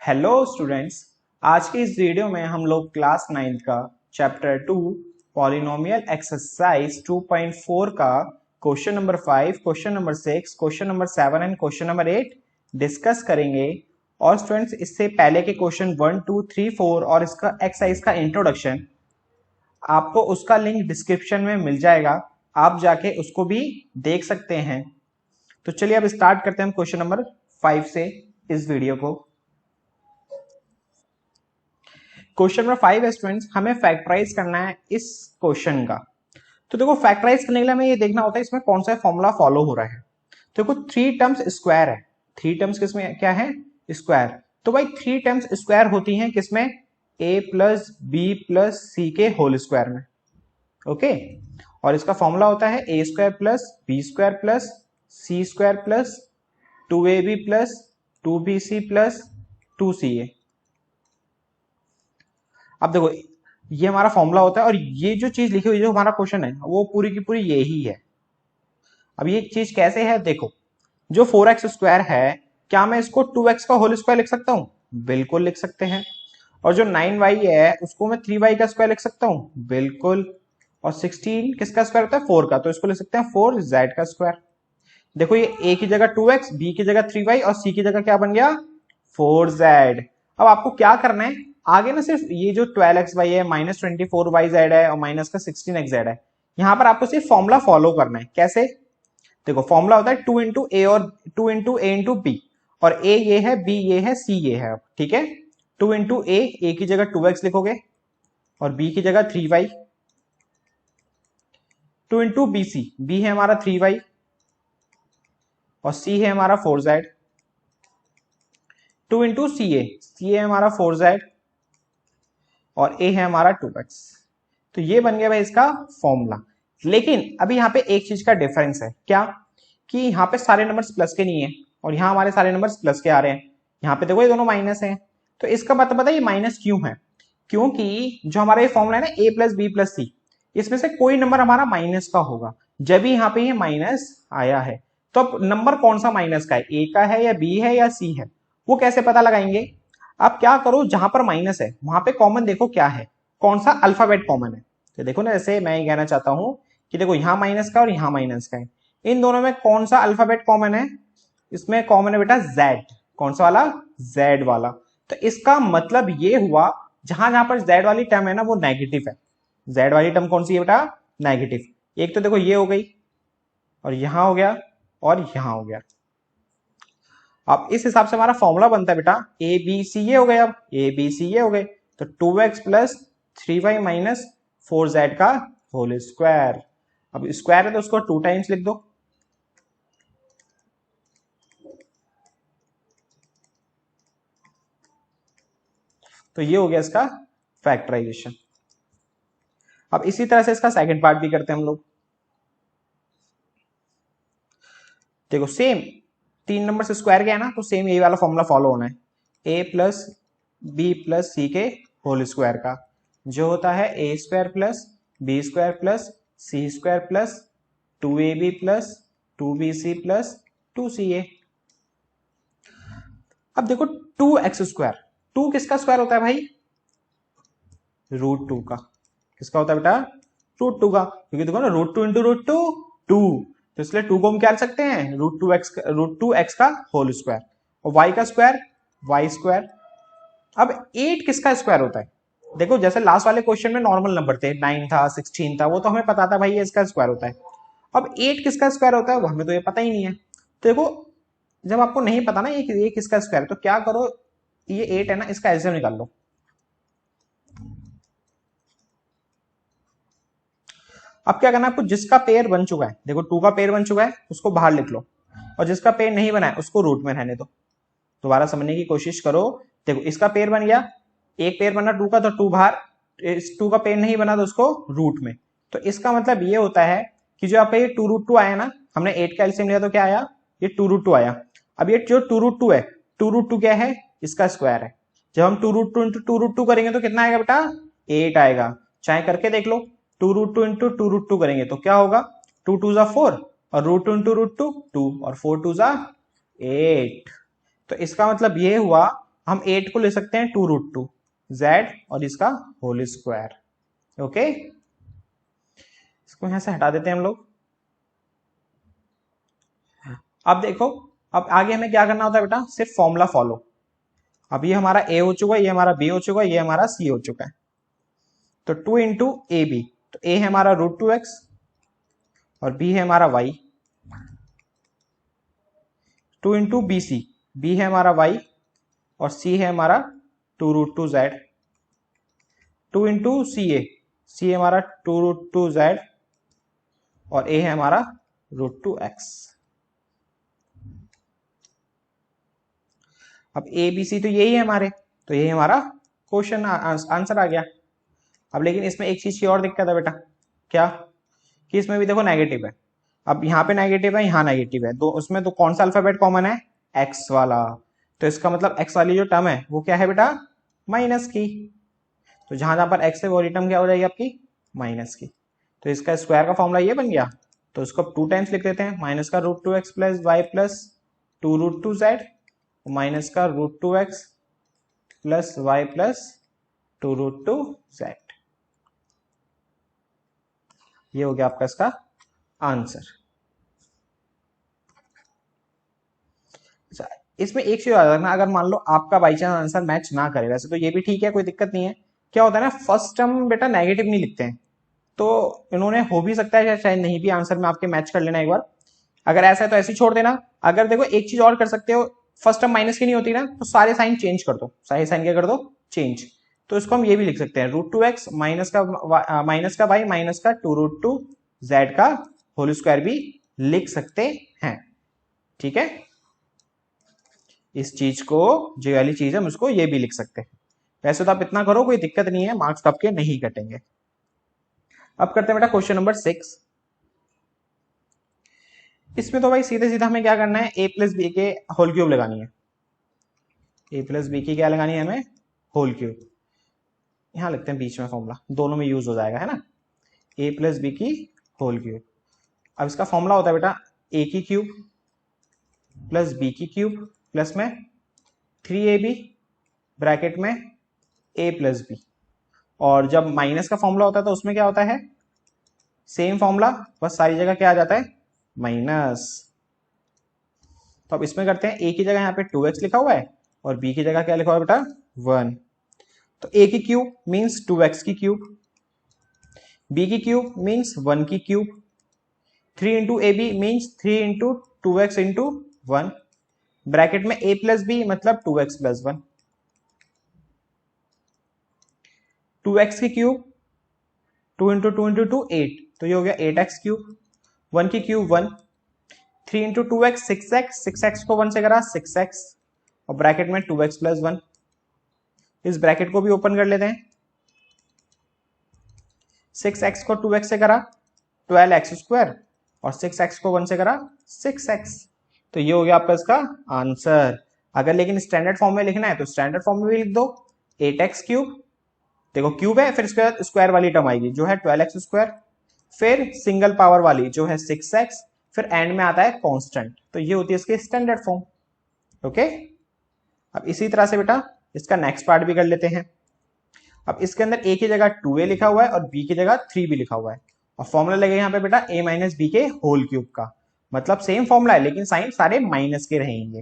Hello students. आज के इस वीडियो में हम लोग क्लास 9th का चैप्टर 2 पॉलिनोमियल एक्सरसाइज 2.4 का question number 5, question number 6, question number 7 and question number 8 discuss करेंगे। और स्टूडेंट्स, इससे पहले के क्वेश्चन 1, 2, 3, 4 और इसका एक्सरसाइज का इंट्रोडक्शन आपको उसका लिंक डिस्क्रिप्शन में मिल जाएगा, आप जाके उसको भी देख सकते हैं। तो चलिए अब स्टार्ट करते हैं क्वेश्चन नंबर 5 से इस वीडियो को। क्वेश्चन नंबर 5 है स्टूडेंट्स, हमें फैक्टराइज करना है इस क्वेश्चन का। तो देखो, फैक्टराइज करने के लिए हमें ये देखना होता है इसमें कौन सा फॉर्मूला फॉलो हो रहा है। तो देखो, 3 टर्म्स स्क्वायर है। 3 टर्म्स किसमें क्या है? स्क्वायर। तो भाई 3 टर्म्स स्क्वायर होती हैं किसमें? a plus b plus c के होल स्क्वायर में। ओके, और इसका फॉर्मूला होता है a square plus b square plus c square plus 2ab plus 2bc plus 2ca। अब देखो, ये हमारा फॉर्मूला होता है और ये जो चीज लिखी हुई जो हमारा क्वेश्चन है वो पूरी की पूरी यही है। अब ये चीज कैसे है देखो, जो 4x स्क्वायर है, क्या मैं इसको 2x का होल स्क्वायर लिख सकता हूं? बिल्कुल लिख सकते हैं। और जो 9y है उसको मैं 3y का स्क्वायर लिख सकता हूं? बिल्कुल। और 16 किसका स्क्वायर होता है? 4 का, तो इसको लिख सकते हैं 4z का स्क्वायर। देखो, ये a की जगह 2x, b की जगह 3y और c की जगह क्या बन गया? 4z। अब आपको क्या करना है आगे ना, सिर्फ ये जो 12xy है, माइनस 24yz है और माइनस का 16xz है, यहां पर आपको सिर्फ फॉर्मूला फॉलो करना है। कैसे? देखो, फॉर्मूला होता है 2 इंटू ए और 2 इंटू ए इंटू बी, और ए ये है, बी ये है, सी ये है। ठीक है, 2 इंटू ए की जगह 2x लिखोगे और बी की जगह 3y। 2 into b c, b है हमारा 3y और सी है हमारा 4z। 2 इंटू सी ए है हमारा 4z और a है हमारा 2x। तो ये बन गया भाई इसका फॉर्मूला। लेकिन अभी यहाँ पे एक चीज का डिफरेंस है, क्या? कि यहाँ पे सारे नंबर्स प्लस के नहीं है और यहाँ हमारे सारे नंबर्स प्लस के आ रहे हैं। यहाँ पे देखो, ये दोनों माइनस हैं। तो इसका मतलब पता है ये माइनस क्यों है? क्योंकि जो हमारा ये फॉर्मूला है ना, a प्लस बी प्लस सी, इसमें से कोई नंबर हमारा माइनस का होगा जब भी यहाँ पे ये माइनस आया है। तो अब नंबर कौन सा माइनस का है, a का है या b है या c है, वो कैसे पता लगाएंगे? आप क्या करो, जहां पर माइनस है वहां पे कॉमन देखो क्या है, कौन सा अल्फाबेट कॉमन है। तो देखो ना, जैसे मैं ये कहना चाहता हूं कि देखो, यहां माइनस का और यहां माइनस का है, इन दोनों में कौन सा अल्फाबेट कॉमन है? इसमें कॉमन है बेटा जेड। कौन सा वाला? जेड वाला। तो इसका मतलब ये हुआ, जहां जहां पर जेड वाली टर्म है ना वो नेगेटिव है। जेड वाली टर्म कौन सी है बेटा? नेगेटिव। एक तो देखो ये हो गई, और यहां हो गया, और यहां हो गया। अब इस हिसाब से हमारा फॉर्मूला बनता है बेटा, ए बी सी ये हो गए। अब ए बी सी ये हो गए, तो 2x plus 3y minus 4z का होल स्क्वायर। अब स्क्वायर है तो उसको 2 टाइम्स लिख दो। तो ये हो गया इसका फैक्टराइजेशन। अब इसी तरह से इसका सेकंड पार्ट भी करते हैं हम लोग। देखो, सेम 3 नंबर से स्क्वायर गया ना, तो सेम यही वाला फॉर्मूला फॉलो होना है, a plus b plus c के होल स्क्वायर का, जो होता है a square plus b square plus c square plus 2ab plus 2bc plus 2ca। अब देखो, 2x स्क्वायर, 2 किसका स्क्वायर होता है भाई? √2 का। किसका होता है बेटा? √2 का, क्योंकि देखो ना, √2 इंटू √2 2, तो इसलिए 2 को हम क्या लिख सकते हैं? √2x का होल स्क्वायर। और y का स्क्वायर y स्क्वायर। अब 8 किसका स्क्वायर होता है? देखो, जैसे लास्ट वाले क्वेश्चन में नॉर्मल नंबर थे, 9 था, 16 था, वो तो हमें पता था भाई ये इसका स्क्वायर होता है। अब 8 किसका स्क्वायर होता है वो हमें तो ये पता ही नहीं है। तो देखो, जब आपको नहीं पता ना ये किसका स्क्वायर है, तो क्या करो, ये 8 है ना, इसका एलसीएम निकाल लो। अब क्या करना है आपको, जिसका पेयर बन चुका है, देखो 2 का पेयर बन चुका है, उसको बाहर लिख लो, और जिसका पेयर नहीं बना है उसको रूट में रहने दो। दोबारा समझने की कोशिश करो। देखो, इसका पेयर बन गया, एक पेयर बना 2 का, तो 2 बाहर, इस 2 का पेयर नहीं बना तो उसको रूट में। तो इसका मतलब ये होता है कि जो आप ये 2√2 आया ना, हमने 8 का एलसीएम लिया तो क्या आया? ये 2√2 आया। अब ये जो 2√2 है, 2√2 क्या है? इसका स्क्वायर है। जब हम 2√2 इंटू 2√2 करेंगे तो कितना आएगा बेटा? 8 आएगा। चाहे करके देख लो, 2√2 इंटू 2√2 करेंगे तो क्या होगा? 2 2 जा 4 और √2 इंटू √2 2 और 4 2 जा 8। तो इसका मतलब ये हुआ हम 8 को ले सकते हैं 2√2 जेड और इसका होल स्क्वायर। ओके, इसको यहां से हटा देते हैं हम लोग। अब देखो, अब आगे हमें क्या करना होता है बेटा, सिर्फ फॉर्मूला फॉलो। अब ये हमारा ए हो चुका है, ये हमारा बी हो चुका है, ये हमारा सी हो चुका है। तो 2 इंटू ए बी, तो ए है हमारा √2x और बी है हमारा y। 2 into b c, b है हमारा y और सी है हमारा 2√2z। 2 इंटू सी है हमारा 2√2z और a है हमारा √2x। अब ए बी सी तो यही है हमारे, तो यही हमारा क्वेश्चन आंसर आ गया। अब लेकिन इसमें एक चीज की और दिक्कत है बेटा, क्या कि इसमें भी देखो नेगेटिव है। अब यहाँ पे नेगेटिव है, यहाँ नेगेटिव है, तो उसमें तो कौन सा अल्फाबेट कॉमन है, एक्स वाला। तो इसका मतलब एक्स वाली जो टर्म है वो क्या है बेटा, माइनस की। तो जहां जहां पर एक्स है वो टर्म क्या हो जाएगी आपकी, माइनस की। तो इसका स्क्वायर का फॉर्मूला ये बन गया। तो इसको 2 टाइम्स लिख देते हैं, माइनस का √2x plus Y plus 2√2z, minus का √2x plus Y plus 2√2z। ये हो गया आपका इसका आंसर। अच्छा, इसमें एक चीज याद रखना, अगर मान लो आपका बाई चांस आंसर मैच ना करे, वैसे तो ये भी ठीक है, कोई दिक्कत नहीं है। क्या होता है ना, फर्स्ट टर्म बेटा नेगेटिव नहीं लिखते हैं, तो इन्होंने हो भी सकता है शायद नहीं भी आंसर में आपके मैच कर लेना एक बार। अगर ऐसा है तो ऐसे ही छोड़ देना। अगर देखो एक चीज और कर सकते हो, फर्स्ट टर्म माइनस की नहीं होती ना, तो सारे साइन चेंज कर दो, सारे साइन क्या कर दो, चेंज। तो इसको हम ये भी लिख सकते हैं, √2x माइनस का y माइनस का 2√2z का होल स्क्वायर भी लिख सकते हैं। ठीक है, इस चीज को, जो वाली चीज है हम उसको ये भी लिख सकते हैं। वैसे तो आप इतना करो, कोई दिक्कत नहीं है, मार्क्स आपके नहीं कटेंगे। अब करते हैं बेटा क्वेश्चन नंबर 6। इसमें तो भाई सीधे सीधा हमें क्या करना है, a प्लस बी के होल क्यूब लगानी है। a प्लस बी की क्या लगानी है हमें, होल क्यूब। यहां लिखते हैं बीच में फॉर्मूला, दोनों में यूज हो जाएगा, है ना। a प्लस बी की होल क्यूब। अब इसका फॉर्मूला होता है बेटा a की क्यूब प्लस b की क्यूब प्लस में 3ab ब्रैकेट में a प्लस बी। और जब माइनस का फॉर्मूला होता है तो उसमें क्या होता है, सेम फॉर्मूला, बस सारी जगह क्या आ जाता है, माइनस। तो अब इसमें करते हैं, a की जगह यहाँ पे 2x लिखा हुआ है और b की जगह क्या लिखा हुआ है बेटा, 1। तो a की क्यूब मीन्स 2x की क्यूब, b की क्यूब मीन्स 1 की cube, 3 into a b means 3 into 2x into 1, bracket में a प्लस बी मतलब 2x प्लस 1। 2x की क्यूब 2 इंटू 2 इंटू 2 8, तो ये हो गया 8x क्यूब, 1 की cube 1, 3 into 2x 6x, 6x को 1 से करा 6x और ब्रैकेट में 2x प्लस 1। इस ब्रैकेट को भी ओपन कर लेते हैं, 6x को 2x से करा 12x स्क्वायर और 6x को 1 से करा 6x। तो ये हो गया आपका इसका आंसर। अगर लेकिन स्टैंडर्ड फॉर्म में लिखना है तो स्टैंडर्ड फॉर्म में भी लिख दो, 8x क्यूब, देखो क्यूब है, फिर स्क्वायर वाली टर्म आएगी जो है 12x स्क्वायर, फिर सिंगल पावर वाली जो है 6x, फिर एंड में आता है कांस्टेंट। तो ये होती है इसकी स्टैंडर्ड फॉर्म। ओके, अब इसी तरह से बेटा इसका नेक्स्ट पार्ट भी कर लेते हैं। अब इसके अंदर a की जगह 2a लिखा हुआ है और b की जगह 3b लिखा हुआ है और फॉर्मूला लगे यहाँ पे बेटा a माइनस बी के होल क्यूब का, मतलब सेम फॉर्मूला है लेकिन साइन सारे माइनस के रहेंगे।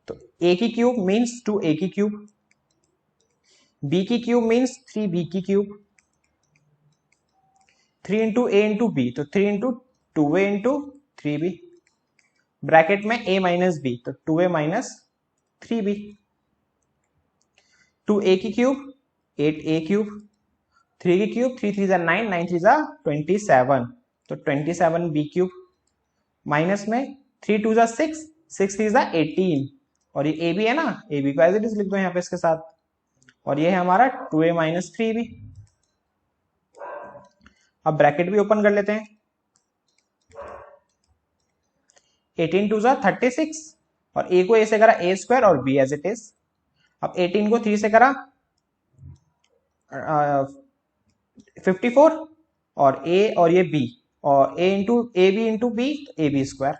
तो a की क्यूब मीन्स 2a की क्यूब, b की क्यूब मीन्स 3b की cube, 3 into a into b तो 3 into 2a into 3b, bracket में a माइनस बी तो 2a माइनस 3b, 2a की क्यूब 8a क्यूब, 3 की क्यूब 3 3 9, 9 3 27, तो 27b क्यूब, माइनस में 3 2 6, 6 3 18 और ये a भी है ना, a भी को एज इट इज लिख दो यहाँ पे इसके साथ, और ये है हमारा 2a माइनस 3b। अब ब्रैकेट भी ओपन कर लेते हैं, 18 2 36 और a को a से करा a स्क्वायर और b एज इट इज। अब 18 को 3 से करा 54 और a और ये b और a into a b into b, a b square.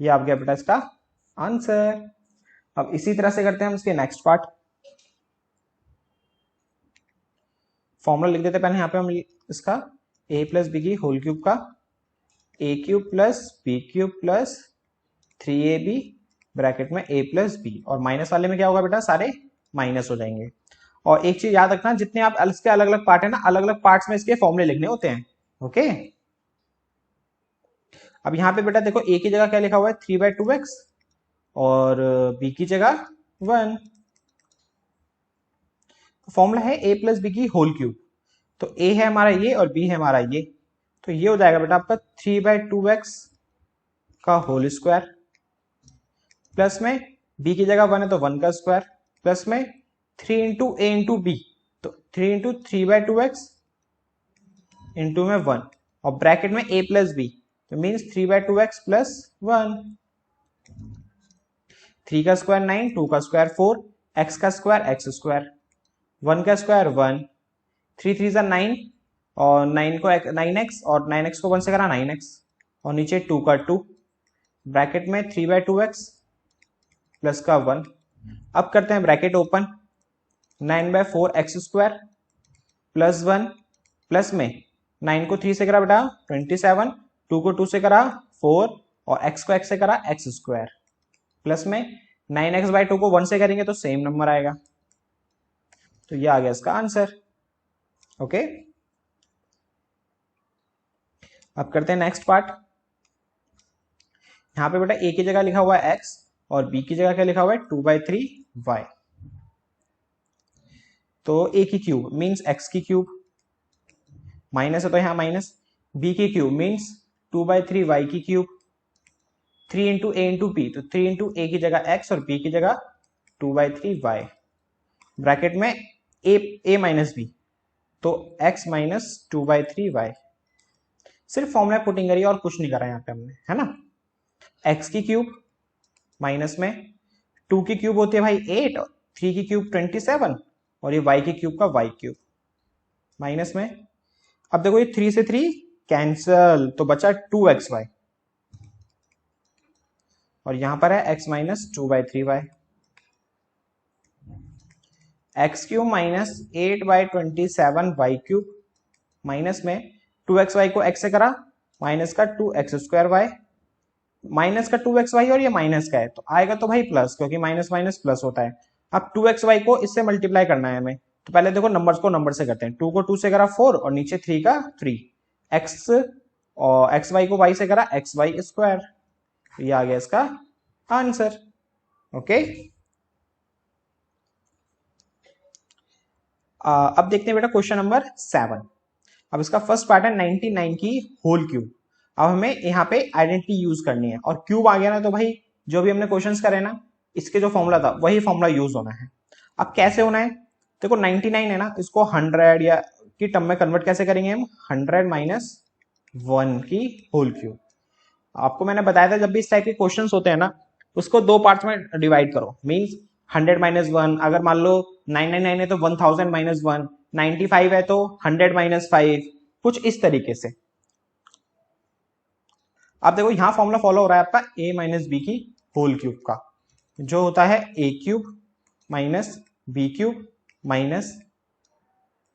ये आप गया बेटा इसका आंसर। अब इसी तरह से करते हैं हम इसके नेक्स्ट पार्ट। फॉर्मूला लिख देते हैं पहले यहाँ पे हम इसका a प्लस बी की होल क्यूब का a cube plus b cube plus 3ab bracket में a प्लस बी, और माइनस वाले में क्या होगा बेटा, सारे माइनस हो जाएंगे। और एक चीज याद रखना, जितने आप इसके अलग अलग पार्ट है ना, अलग अलग पार्ट्स में इसके फॉर्मूले लिखने होते हैं। ओके, अब यहाँ पे बेटा देखो a की जगह क्या लिखा हुआ है 3/2x और b की जगह 1। फॉर्मूला है a प्लस बी की होल क्यूब, तो a है हमारा ये और b है हमारा ये, तो ये हो जाएगा बेटा आपका 3/2x का होल स्क्वायर, प्लस में b की जगह 1 है तो 1 का स्क्वायर, प्लस में 3 इंटू a इंटू बी, तो 3 इंटू 3/2x इंटू में 1 और ब्रैकेट में a प्लस बी, तो मीन्स 3/2x प्लस 1। 3 का स्क्वायर 9, 2 का स्क्वायर 4, x का स्क्वायर x स्क्वायर, 1 का स्क्वायर 1, 3 3 जा 9 और 9 को 9x और 9x को 1 से करा 9x और नीचे 2 का 2, ब्रैकेट में 3/2x प्लस का 1। अब करते हैं bracket open, 9/4x square plus 1, plus में 9 को 3 से करा बेटा 27, 2 को 2 से करा 4 और x को x से करा x स्क्वायर, प्लस में 9x/2 को 1 से करेंगे तो सेम नंबर आएगा, तो ये आ गया इसका आंसर। ओके, अब करते हैं नेक्स्ट पार्ट। यहां पे बेटा a की जगह लिखा हुआ है x और b की जगह क्या लिखा हुआ है 2/3y, तो a की क्यूब मीन्स x की क्यूब, माइनस है तो यहां माइनस, b की क्यूब मीन्स 2/3y की cube, 3 into a into b, तो 3 इंटू a की जगह x और b की जगह 2/3y, ब्रैकेट में a माइनस b, तो x माइनस 2/3y। सिर्फ फॉर्मूला पुटिंग करिए और कुछ नहीं करा यहाँ पे हमने, है ना। x की क्यूब माइनस में 2 की क्यूब होती है भाई 8, 3 की क्यूब 27 और ये y की क्यूब का y क्यूब, माइनस में अब देखो ये 3 से 3 कैंसल, तो बचा 2xy और यहां पर है x minus 2/3y, x cube minus 8/27 y cube, minus में 2xy को x से करा माइनस का 2x² y, माइनस का 2xy और ये माइनस का है तो आएगा तो भाई प्लस, क्योंकि माइनस माइनस प्लस होता है। अब 2xy को इससे मल्टीप्लाई करना है हमें, तो पहले देखो नंबर्स को नंबर से करते हैं, 2 को 2 से करा 4 और नीचे 3 का 3, x और xy को y से करा xy², ये आ गया इसका आंसर। ओके, अब देखते हैं बेटा क्वेश्चन नंबर 7। अब इसका फर्स्ट पार्ट है 99 की होल क्यूब। अब हमें यहाँ पे आइडेंटिटी यूज करनी है और क्यूब आ गया ना, तो भाई जो भी हमने क्वेश्चंस करे ना इसके जो फॉर्मूला था वही फॉर्मूला यूज होना है। अब कैसे होना है, देखो 99 है ना, इसको 100 या की टर्म में कन्वर्ट कैसे करेंगे हम, 100 माइनस 1 की होल क्यूब। आपको मैंने बताया था जब भी इस टाइप के क्वेश्चंस होते हैं ना उसको 2 पार्ट्स में डिवाइड करो, मींस 100 माइनस 1, अगर मान लो 999 है तो 1000 माइनस 1, 95 है तो 100 माइनस 5, कुछ इस तरीके से। अब देखो यहां फॉर्मूला फॉलो हो रहा है आपका a माइनस बी की होल क्यूब का, जो होता है a cube minus b cube minus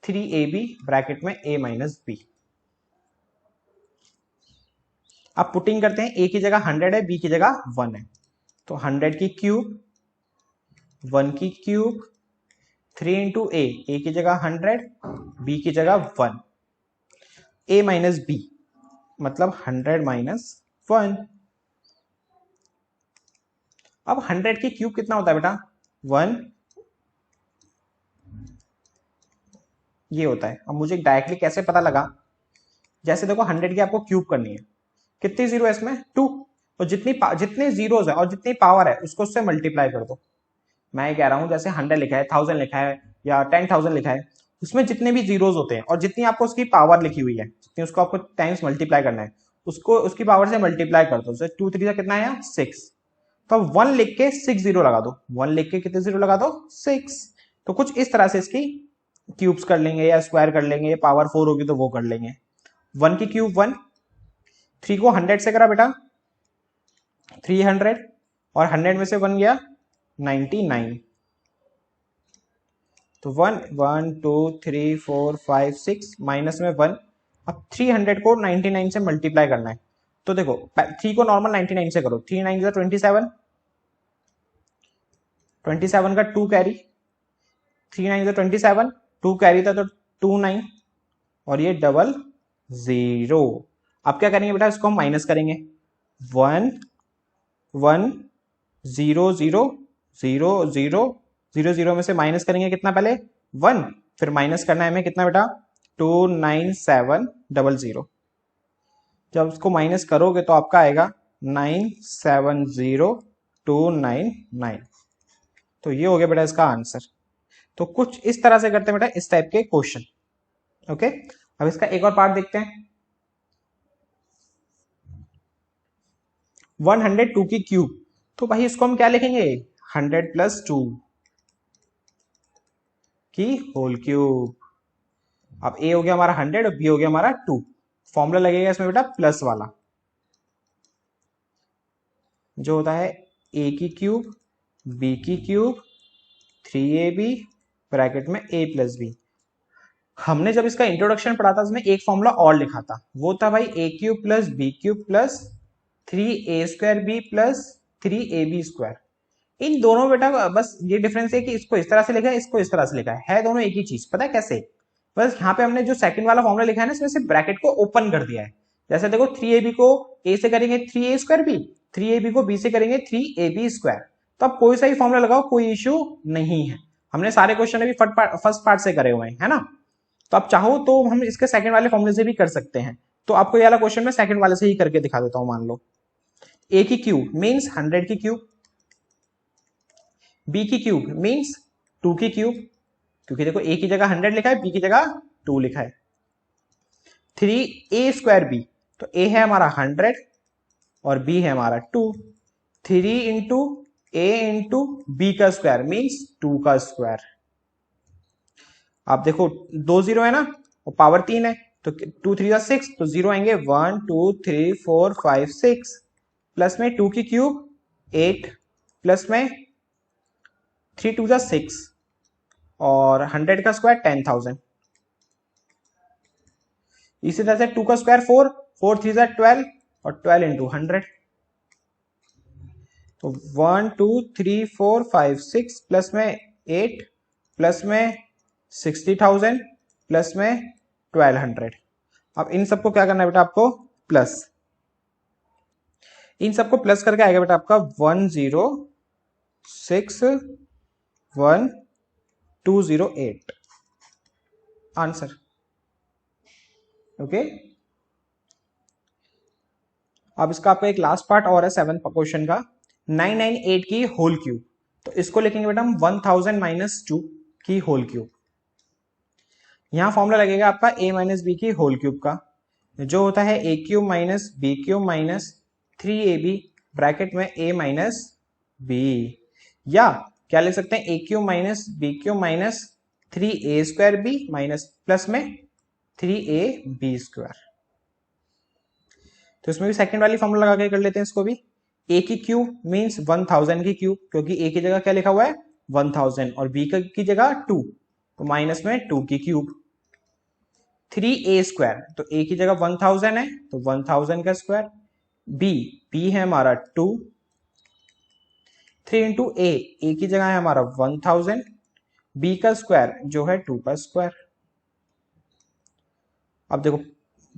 3ab bracket में a माइनस बी। अब पुटिंग करते हैं, a की जगह 100 है, b की जगह 1 है, तो 100 की क्यूब 1 की क्यूब 3 इंटू a की जगह 100, b की जगह 1, a माइनस बी मतलब 100 माइनस 1। अब 100 की क्यूब कितना होता है बेटा 1, ये होता है। अब मुझे डायरेक्टली कैसे पता लगा, जैसे देखो 100 की आपको क्यूब करनी है, कितनी जीरो है इसमें 2, और जितने जीरोज है और जितनी पावर है उसको उससे मल्टीप्लाई कर दो। मैं ये कह रहा हूं जैसे 100 लिखा है, 1000 लिखा है या 10,000 लिखा है, उसमें जितने भी जीरोज होते हैं और जितनी आपको उसकी पावर लिखी हुई है, जितनी उसको आपको टाइम्स मल्टीप्लाई करना है, उसको उसकी पावर से मल्टीप्लाई कर दो। 2 3 का कितना आया 6, तो 1 लिख के 6 जीरो लगा दो, 1 लिख के कितने जीरो लगा दो 6। तो कुछ इस तरह से इसकी क्यूब्स कर लेंगे या स्क्वायर कर लेंगे, या पावर 4 होगी तो वो कर लेंगे। 1 की क्यूब 1, 3 को 100 से करा बेटा 300 और 100 में से 1 गया 99। तो 1 1 2 3 4 5 6 माइनस में 1। अब 300 को 99 से मल्टीप्लाई करना है। तो देखो 3 को नॉर्मल 99 से करो, 3 9 27, 27 का 2 कैरी, 3 9 27, 2 कैरी था तो 2 9 और ये 00। अब क्या करेंगे बेटा, इसको हम माइनस करेंगे। 1 1 0 0 0 0 0 0 में से माइनस करेंगे कितना, पहले 1, फिर माइनस करना है हमें कितना बेटा, 29700। जब उसको माइनस करोगे तो आपका आएगा 970299। तो ये हो गया बेटा इसका आंसर। तो कुछ इस तरह से करते हैं बेटा इस टाइप के क्वेश्चन। ओके, अब इसका एक और पार्ट देखते हैं। 102 की क्यूब, तो भाई इसको हम क्या लिखेंगे, 100 + 2 की होल क्यूब। अब ए हो गया हमारा 100 और बी हो गया हमारा 2। फॉर्मूला लगेगा इसमें बेटा प्लस वाला, जो होता है ए की क्यूब बी की क्यूब 3ab ब्रैकेट में a + b। हमने जब इसका इंट्रोडक्शन पढ़ा था उसमें एक फॉर्मूला और लिखा था, वो था भाई a³ + b³ + 3a² b + 3ab²। इन दोनों बेटा बस ये डिफरेंस है कि इसको इस तरह से लिखा है, इसको इस तरह से लिखा है दोनों एक ही चीज। पता है कैसे, बस यहाँ पे हमने जो सेकंड वाला फॉर्मूला लिखा है ना, इसमें से ब्रैकेट को ओपन कर दिया है। जैसे देखो 3ab को a से करेंगे 3a² b, 3ab को b से करेंगे 3ab²। तो अब कोई सा ही फॉर्मूला लगाओ, कोई इश्यू नहीं है। हमने सारे क्वेश्चन अभी फर्स्ट पार्ट से करे हुए हैं, है ना। तो आप चाहो तो हम इसके सेकंड वाले फॉर्मूले से भी कर सकते हैं। तो आपको ये वाला क्वेश्चन मैं सेकंड वाले से ही करके दिखा देता हूं। मान लो a की क्यूब मीन्स 100 की क्यूब, b की क्यूब मीन्स 2 की क्यूब, क्योंकि देखो a की जगह 100 लिखा है, b की जगह 2 लिखा है। 3a² b, तो a है हमारा 100 और b है हमारा 2। 3 इंटू a इंटू बी का स्क्वायर मीन्स 2 का स्क्वायर। आप देखो 2 0 है ना और पावर 3 है, तो 2 3 6, तो 0 आएंगे 1 2 3 4 5 6, प्लस में 2 की क्यूब 8, प्लस में 3 2 6 और 100 का स्क्वायर 10,000। इसी तरह से 2 का स्क्वायर 4, 4 3 12 और 12 इंटू 100। तो 1 2 3 4 5 6 प्लस में 8 प्लस में 60,000 प्लस में 1200। अब इन सबको क्या करना है बेटा, आपको प्लस, इन सबको प्लस करके आएगा बेटा आपका 1061208 आंसर। ओके, अब इसका आपका एक लास्ट पार्ट और है 7th क्वेश्चन का, 998 की होल क्यूब। तो इसको लिखेंगे बेटा हम 1000 - 2 की होल क्यूब। यहां फॉर्मूला लगेगा आपका a - b की होल क्यूब का, जो होता है a³ - b³ - 3ab ब्रैकेट में a - b, या क्या लिख सकते हैं a³ - b³ - 3a² b plus में 3ab²। तो इसमें भी सेकंड वाली फॉर्मूला लगा के कर लेते हैं इसको भी। a की क्यूब मींस 1000 की क्यूब, क्योंकि a की जगह क्या लिखा हुआ है 1000 और b की जगह 2, तो माइनस में 2 की क्यूब। 3a², तो a की जगह 1000 है तो 1000 का स्क्वायर, b है हमारा 2, 3 इंटू a की जगह है हमारा 1000, b का स्क्वायर जो है 2 का स्क्वायर। अब देखो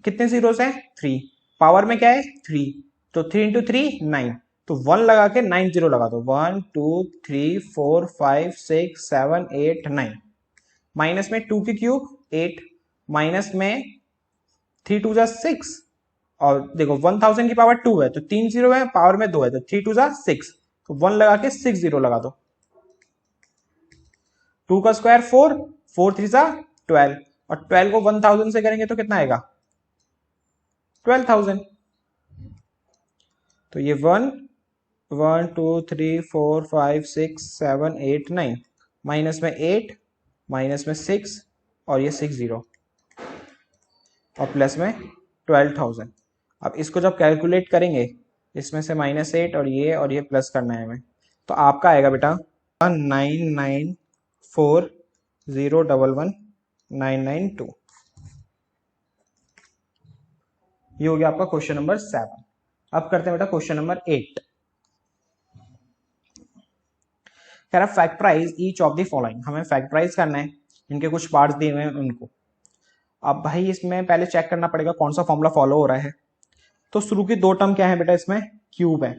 कितने जीरोस हैं 3, पावर में क्या है 3, तो 3 इंटू 3 9, तो 1 लगा के 9 0 लगा दो, 1 2 3 4 5 6 7 8 9, माइनस में 2 की क्यूब 8, माइनस में 3 2 6, और देखो 1000 की पावर 2 है तो 3 0 है, पावर में 2 है तो 3 2 6, तो 1 लगा के 6 0 लगा दो। 2 का स्क्वायर 4, 4 3 12, और 12 को 1000 से करेंगे तो कितना आएगा 12,000। तो ये 1 1 2 3 4 5 6 7 8 9, माइनस में 8, माइनस में 6 और ये 6 0 और प्लस में 12,000। अब इसको जब कैलकुलेट करेंगे, इसमें से -8 और ये प्लस करना है हमें, तो आपका आएगा बेटा 994011992। ये हो गया आपका क्वेश्चन नंबर 7। अब करते हैं बेटा क्वेश्चन नंबर 8। कह रहा factorise each of the following, हमें फैक्टराइज करना है, इनके कुछ पार्ट्स दिए हुए हैं उनको। अब भाई इसमें पहले चेक करना पड़ेगा कौन सा फॉर्मूला फॉलो हो रहा है। तो शुरू की दो टर्म क्या है बेटा, इसमें क्यूब है,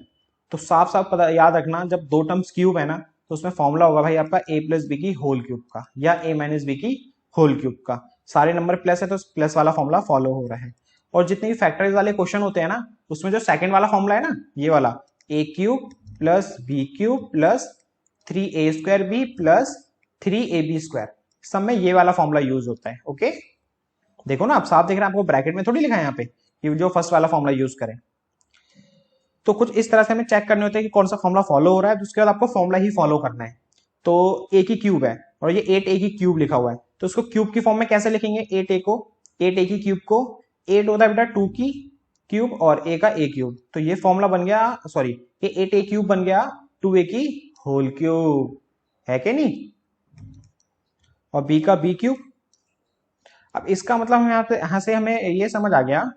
तो साफ साफ पता याद रखना, जब दो टर्म्स क्यूब है ना तो उसमें फॉर्मूला होगा भाई आपका a प्लस बी की होल क्यूब का या a माइनस बी की होल क्यूब का। सारे नंबर प्लस है तो प्लस वाला फॉर्मूला फॉलो हो रहा है। और जितने भी फैक्टराइज वाले क्वेश्चन होते हैं ना उसमें जो सेकंड वाला फॉर्मूला है ना, ये वाला a cube plus b cube plus 3a² plus 3ab², सब में ये वाला फॉर्मूला यूज होता है। ओके, देखो ना आप साफ देख रहे हैं, आपको ब्रैकेट में थोड़ी लिखा है यहाँ पे कि जो फर्स्ट वाला फॉर्मूला यूज करें। तो कुछ इस तरह से हमें चेक करने होते हैं कि कौन सा फॉर्मूला फॉलो हो रहा है, तो उसके बाद आपको फॉर्मूला ही फॉलो करना है। तो a की क्यूब है और ये 8a की क्यूब लिखा हुआ है, तो उसको क्यूब की फॉर्म में कैसे लिखेंगे, 8a की क्यूब को 8 होता है बेटा 2 की क्यूब और a का a क्यूब, तो ये फॉर्मूला बन गया, सॉरी ये 8a क्यूब बन गया 2a की होल क्यूब, है कि नहीं, और b का b क्यूब। अब इसका मतलब हमें यहां से हमें ये समझ आ गया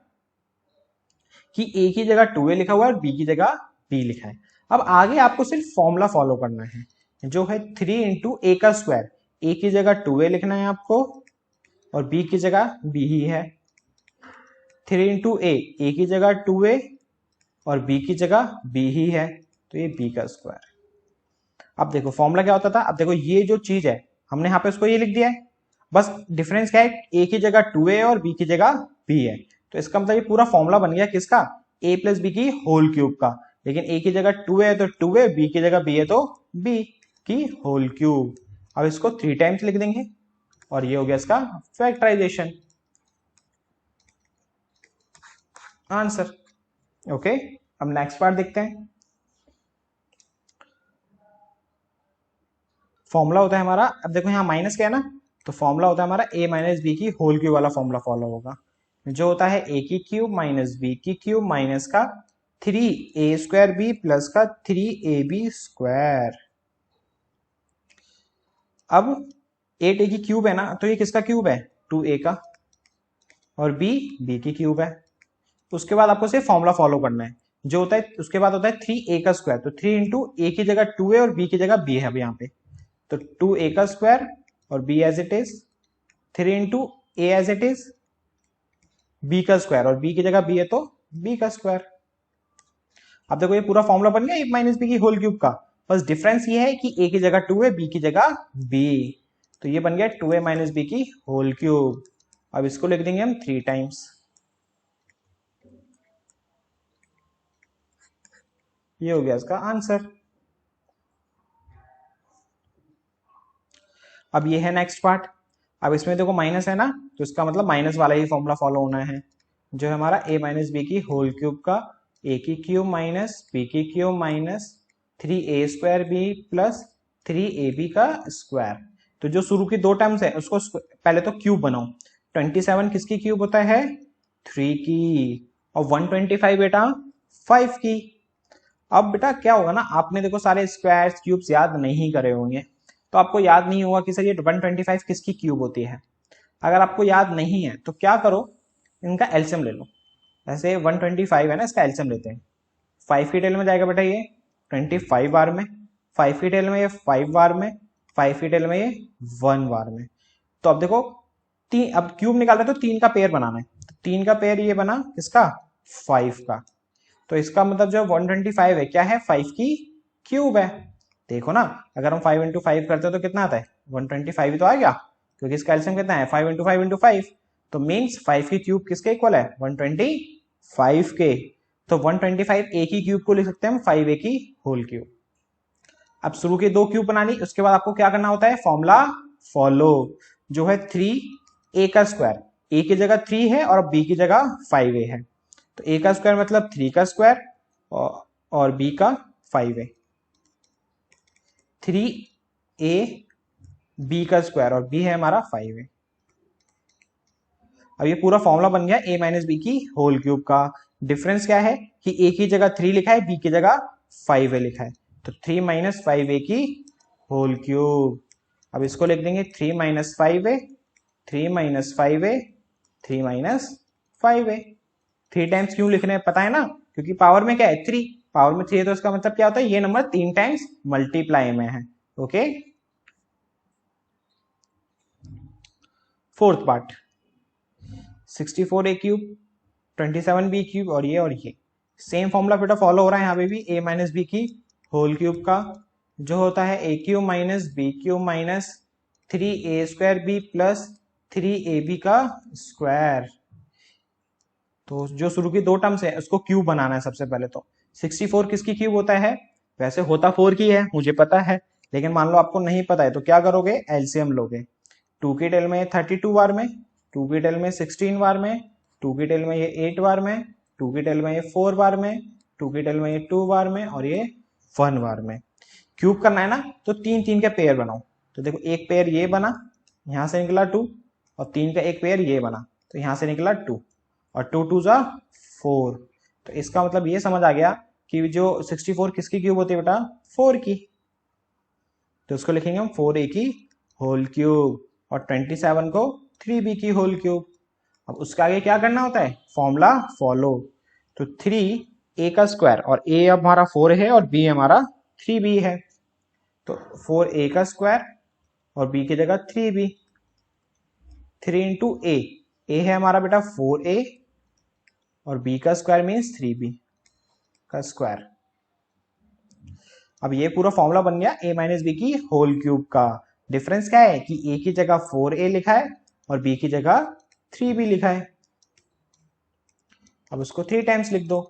कि a की जगह 2a लिखा हुआ है और b की जगह b लिखा है। अब आगे आपको सिर्फ फॉर्मूला फॉलो करना है जो है 3 इंटू ए का स्क्वायर, a की जगह 2a लिखना है आपको और b की जगह b ही है। 3 इंटू a की जगह 2a और b की जगह b ही है, तो ये b का स्क्वायर। अब देखो फॉर्मूला क्या होता था, अब देखो ये जो चीज है हमने यहाँ पे उसको ये लिख दिया है, बस डिफरेंस क्या है, a की जगह 2a और b की जगह b है, तो इसका मतलब ये पूरा फॉर्मूला बन गया किसका, a प्लस बी की होल क्यूब का। लेकिन a की जगह 2a है तो 2a, b की जगह b है तो b की होल क्यूब। अब इसको 3 टाइम्स लिख देंगे और ये हो गया इसका फैक्टराइजेशन आंसर। ओके, अब नेक्स्ट पार्ट देखते हैं। फॉर्मूला होता है हमारा, अब देखो यहाँ माइनस क्या है ना, तो फॉर्मूला होता है हमारा a माइनस बी की होल क्यूब वाला फॉर्मूला फॉलो होगा, जो होता है a की क्यूब माइनस b की क्यूब माइनस का 3a² b प्लस का 3ab²। अब 8a की क्यूब है ना, तो ये किसका क्यूब है, 2a का, और b की क्यूब है। उसके बाद आपको सिर्फ फॉर्मूला फॉलो करना है, जो होता है उसके बाद होता है 3a का स्क्वायर, तो 3 इंटू ए की जगह 2a और b की जगह b है अब यहाँ पे, तो 2a का स्क्वायर और b as it is, 3 into a as it is, b का स्क्वायर और b की जगह b है तो b का स्क्वायर। अब देखो ये पूरा फॉर्मूला बन गया a माइनस बी की होल क्यूब का, बस डिफरेंस ये है कि a की जगह 2 है, b की जगह b, तो ये बन गया 2a माइनस बी की होल क्यूब। अब इसको लिख देंगे हम 3 टाइम्स, ये हो गया इसका आंसर। अब ये है नेक्स्ट पार्ट। अब इसमें देखो माइनस है ना, तो इसका मतलब माइनस वाला ही फॉर्मूला फॉलो होना है, जो है हमारा a माइनस बी की होल क्यूब का a की क्यूब माइनस b की cube minus 3a² b plus 3ab का स्क्वायर। तो जो शुरू की दो टर्म्स है उसको पहले तो क्यूब बनाओ, 27 किसकी क्यूब होता है, 3 की, और 125 बेटा 5 की। अब बेटा क्या होगा ना, आपने देखो सारे स्क्वायर्स क्यूब्स याद नहीं करे होंगे, तो आपको याद नहीं होगा कि सर ये 125 किसकी क्यूब होती है। अगर आपको याद नहीं है तो क्या करो, इनका एलसीएम ले लो। ऐसे 125 है ना, इसका एलसीएम लेते हैं, 5 की टेल में जाएगा बेटा ये 25 बार में, 5 की टेल में ये 5 बार में, 5 की टेल में ये 1 बार में। तो अब देखो तीन, अब क्यूब निकाल रहे तो 3 का पेयर बनाना है, तो 3 का पेयर ये बना किसका, 5 का, तो इसका मतलब जो 125 है क्या है, 5 की क्यूब है। देखो ना अगर हम 5 इंटू 5 करते हैं तो कितना आता है, 125 ही तो आ गया, क्योंकि इसका एलसीएम कितना है 5 इंटू 5 इंटू 5, तो मीन्स 5 की क्यूब किसके इक्वल है, 125 के। तो 125 ए की क्यूब को लिख सकते हैं हम 5a की होल क्यूब। अब शुरू के दो क्यूब बनानी, उसके बाद आपको क्या करना होता है, फॉर्मूला फॉलो, जो है 3a का स्क्वायर, a की जगह 3 है और b की जगह 5a है, तो a का स्क्वायर मतलब 3 का स्क्वायर और b का 5a, 3a b का स्क्वायर और b है हमारा 5a। अब ये पूरा फॉर्मूला बन गया a माइनस बी की होल क्यूब का। डिफरेंस क्या है कि a की जगह 3 लिखा है, b की जगह 5a लिखा है, तो 3 माइनस 5a की होल क्यूब। अब इसको लिख देंगे 3 minus 5a, 3 minus 5a, 3 minus 5a। 3 times क्यों लिख रहे हैं पता है ना, क्योंकि पावर में क्या है 3, पावर में 3 है तो इसका मतलब क्या होता है ये नंबर 3 टाइम्स मल्टीप्लाई में है। Okay, fourth part 64a cube, 27b cube और ये सेम फॉर्मूला बेटा फॉलो हो रहा है यहाँ पे भी, a माइनस बी की होल क्यूब का जो होता है a cube minus b cube minus 3a square b plus 3ab का स्क्वायर। तो जो शुरू की दो टर्म्स है उसको क्यूब बनाना है सबसे पहले। तो 64 किसकी क्यूब होता है, वैसे होता 4 की है मुझे पता है, लेकिन मान लो आपको नहीं पता है तो क्या करोगे, एलसीएम लोगे। 2 की टेल में 32 बार में, 2 की टेल में 16 बार में, 2 की टेल में ये 8 बार में, 2 की टेल में ये 4 बार में, 2 की टेल में ये 2 बार में और ये 1 बार में। क्यूब करना है ना तो 3 3 के पेयर बनाओ। तो देखो एक पेयर ये बना, यहां से निकला 2, और 3 का एक पेयर ये बना तो यहां से निकला 2, और 2 2 जा 4। तो इसका मतलब ये समझ आ गया कि जो 64 किसकी क्यूब होती है बेटा, 4 की। तो उसको लिखेंगे हम 4a की होल क्यूब और 27 को 3b की होल क्यूब। अब उसके आगे क्या करना होता है, फॉर्मूला फॉलो। तो 3a का स्क्वायर, और a अब हमारा 4 है और b हमारा 3b है, तो 4a का स्क्वायर और b की जगह 3b, 3 इंटू a है हमारा बेटा 4a और b का स्क्वायर मीन्स 3b का स्क्वायर। अब ये पूरा फॉर्मूला बन गया a माइनस बी की होल क्यूब का। डिफरेंस क्या है कि a की जगह 4a लिखा है और b की जगह 3b लिखा है। अब उसको 3 टाइम्स लिख दो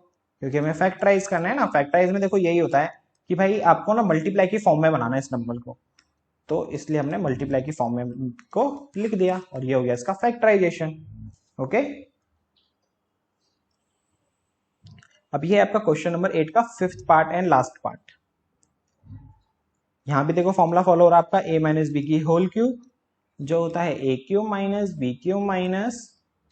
क्योंकि हमें फैक्टराइज करना है ना। फैक्टराइज में देखो यही होता है कि भाई आपको ना मल्टीप्लाई की फॉर्म में बनाना है इस नंबर को, तो इसलिए हमने मल्टीप्लाई की फॉर्म में को लिख दिया और ये हो गया इसका फैक्टराइजेशन। ओके, अब ये आपका क्वेश्चन नंबर 8 का 5th part and last part. यहां भी देखो फॉर्मूला फॉलो हो रहा है आपका a माइनस बी की होल क्यूब जो होता है a cube minus b cube minus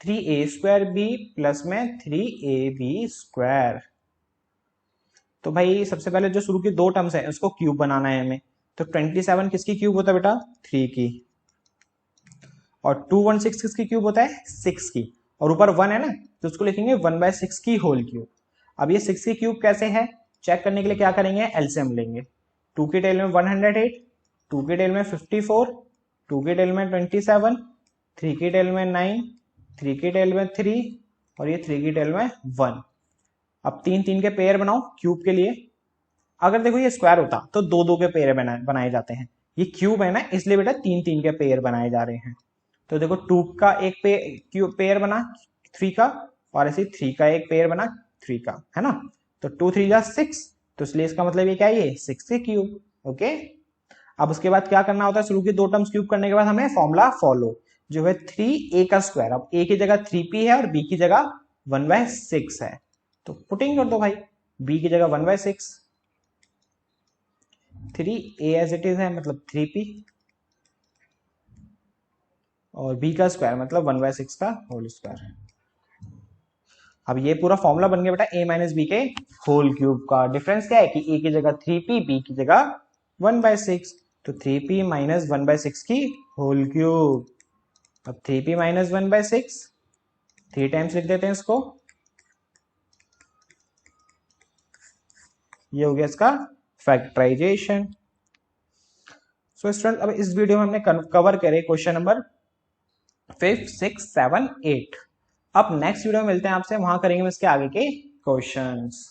3a square b plus में 3ab स्क्वायर। तो भाई सबसे पहले जो शुरू की दो टर्म्स है उसको क्यूब बनाना है हमें। तो 27 किसकी क्यूब होता है बेटा, 3 की, और 216 किसकी क्यूब होता है, 6 की, और ऊपर 1 है ना तो उसको लिखेंगे 1/6 की होल क्यूब। अब ये 6 की क्यूब कैसे है चेक करने के लिए क्या करेंगे, एलसीएम लेंगे। 2 की टेल में 108, 2 की टेल में 54, 2 की टेल में 27, 3 की टेल में 9, 3 की टेल में 3 और ये 3 की टेल में 1। अब 3 3 के पेयर बनाओ क्यूब के लिए। अगर देखो ये स्क्वायर होता तो 2 2 के पेयर बनाए जाते हैं, ये क्यूब है ना इसलिए बेटा 3 3 के पेयर बनाए जा रहे हैं। तो देखो 2 का एक पेयर बना 3 का, और ऐसे 3 का एक पेयर बना 3 का, है ना। तो 2 3 जा 6, तो इसलिए इसका मतलब ये क्या है, ये 6 की क्यूब। ओके, अब उसके बाद क्या करना होता है, शुरू की दो टर्म्स क्यूब करने के बाद हमें फॉर्मूला फॉलो जो है 3a का स्क्वायर। अब a की जगह 3p है और b की जगह 1/6 है, तो पुटिंग कर दो भाई, b की जगह 1/6, 3a एज इट इज है मतलब 3p, और b का स्क्वायर मतलब 1/6 का होल स्क्वायर। अब ये पूरा फॉर्मूला बन गया बेटा a माइनस बी के होल क्यूब का। डिफरेंस क्या है कि a की जगह 3p, b की जगह 1/6, तो 3p माइनस 1/6 की होल क्यूब। अब 3p माइनस 1/6 3 टाइम्स लिख देते हैं इसको, ये हो गया इसका फैक्टराइजेशन। सो स्टूडेंट अब इस वीडियो में हमने कवर करे क्वेश्चन नंबर 5 6 7 8। अब नेक्स्ट वीडियो में मिलते हैं आपसे, वहां करेंगे इसके आगे के क्वेश्चंस।